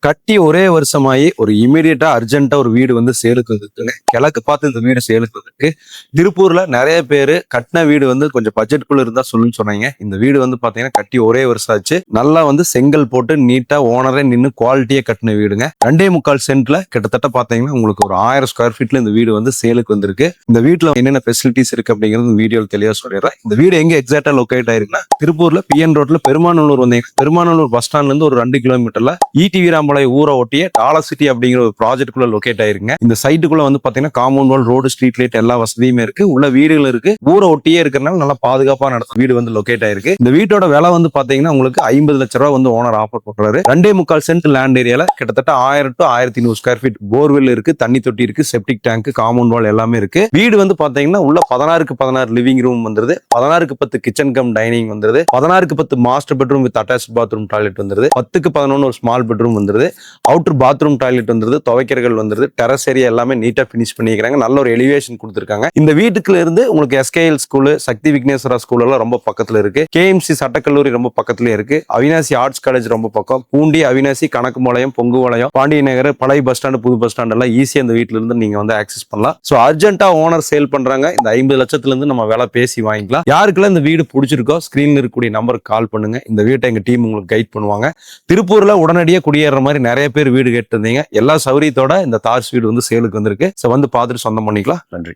கட்டி ஒரே வருஷமாயி ஒரு இமீடியட்டா அர்ஜென்ட்டா ஒரு வீடு வந்து சேலுக்கு வந்துருக்குங்க. கிழக்கு பார்த்து இந்த வீடு சேலுக்கு வந்துருக்கு. திருப்பூர்ல நிறைய பேரு கட்டின வீடு வந்து கொஞ்சம் பட்ஜெட்குள்ள இருந்தா சொல்லுன்னு சொன்னாங்க. இந்த வீடு வந்து பாத்தீங்கன்னா கட்டி ஒரே வருஷம் ஆச்சு. நல்லா வந்து செங்கல் போட்டு நீட்டா ஓனரே நின்று குவாலிட்டியா கட்டின வீடுங்க. 2.25 சென்ட்ல கிட்டத்தட்ட பாத்தீங்கன்னா உங்களுக்கு ஒரு 1000 ஸ்கொயர் ஃபீட்ல இந்த வீடு வந்து சேலுக்கு வந்திருக்கு. இந்த வீட்டுல என்னென்ன ஃபெசிலிட்டிஸ் இருக்கு அப்படிங்கிறது வீடியோ தெளிவா சொல்லிடுறேன். இந்த வீடு எங்க எக்ஸாக்டா லொகேட் ஆயிருக்குன்னா திருப்பூர்ல PN ரோட்ல பெருமாநல்லூர் வந்தீங்க. பெருமாநல்லூர் பஸ் ஸ்டாண்ட்ல இருந்து ஒரு 2 கிலோமீட்டர்ல ETV ராமலை ஊரை ஒட்டிய டாலர் சிட்டி அப்படிங்கிற ஒரு ப்ராஜெக்ட்குள்ள லொகேட் ஆயிருங்க. இந்த சைட்டுக்குள்ள வந்து பாத்தீங்கன்னா compound wall, road, street light எல்லா வசதியுமே இருக்கு. உள்ள வீடுகள் இருக்கு. ஊரை ஒட்டியே இருக்கிறனால நல்லா பாதுகாப்பா நடத்தும் வீடு வந்து லொகேட் ஆயிருக்கு. இந்த வீட்டோட விலை வந்து பாத்தீங்கன்னா உங்களுக்கு 50 லட்ச ரூபாய் வந்து ஓனர் ஆஃபர் பண்றாரு. 2.25 சென்ட் லேண்ட் ஏரியால கிட்டத்தட்ட 1000 to 1100 ஸ்கொயர் ஃபீட் போர்வெல் இருக்கு, தண்ணி தொட்டி இருக்கு, செப்டிக் டேங்க், காம்பவுண்ட் வால் எல்லாமே இருக்கு. வீடு வந்து பாத்தீங்கன்னா உள்ள 16க்கு 16 லிவிங் ரூம் வந்துருது, 16க்கு 10 கிச்சன் கம் டைனிங் வந்துருது, 16க்கு 10 master bedroom with attach bathroom toilet வந்துருது, 10க்கு 11 ஒரு ஸ்மால் பெட்ரூம் வந்துருது, அவுட்டர் பாத்ரூம் டாய்லெட் வந்துருது, துவைக்கிறகள் வந்துருது, டெரஸ் ஏரியா எல்லாமே நீட்டா பினிஷ் பண்ணிக்கிறாங்க. நல்ல ஒரு எலிவேஷன் கொடுத்துருக்காங்க. இந்த வீட்டுக்குள்ள இருந்து உங்களுக்கு SKL ஸ்கூல், சக்தி விக்னேஸ்வரா ஸ்கூல் எல்லாம் ரொம்ப பக்கத்துல இருக்கு. KMC சட்டக்கல்லூரி ரொம்ப பக்கத்துல இருக்கு. அவினாசி ஆர்ட்ஸ் காலேஜ் ரொம்ப பக்கம். பூண்டி, அவினாசி, கணக்கும்பாளையம், பொங்குபாளையம், பாண்டிய நகர், பழைய பஸ் ஸ்டாண்ட், புது பஸ் ஸ்டாண்ட் எல்லாம் ஈஸியா இந்த வீட்டுல இருந்து நீங்க வந்து ஆக்சஸ் பண்ணலாம். சோ அர்ஜென்ட்டா ஓனர் சேல் பண்றாங்க. இந்த 50 லட்சத்துல இருந்து நம்ம விலை பேசி வாங்கிக்கலாம். யாருக்கெல்லாம் இந்த வீடு பிடிச்சிருக்கோ ஸ்கிரீன்ல இருக்கக்கூடிய நம்பருக்கு கால் பண்ணுங்க. இந்த வீட்டை எங்க டீம் உங்களுக்கு கைட் பண்ணுவாங்க. திருப்பூர்ல உடனடியாக குடியேற மாதிரி நிறைய பேர் வீடு கேட்டு இருந்தீங்க. எல்லா சௌரியத்தோட இந்த தார்ஸ் வீடு வந்து சேலுக்கு வந்திருக்கு. வந்து பார்த்துட்டு சொந்தம் பண்ணிக்கலாம். நன்றி.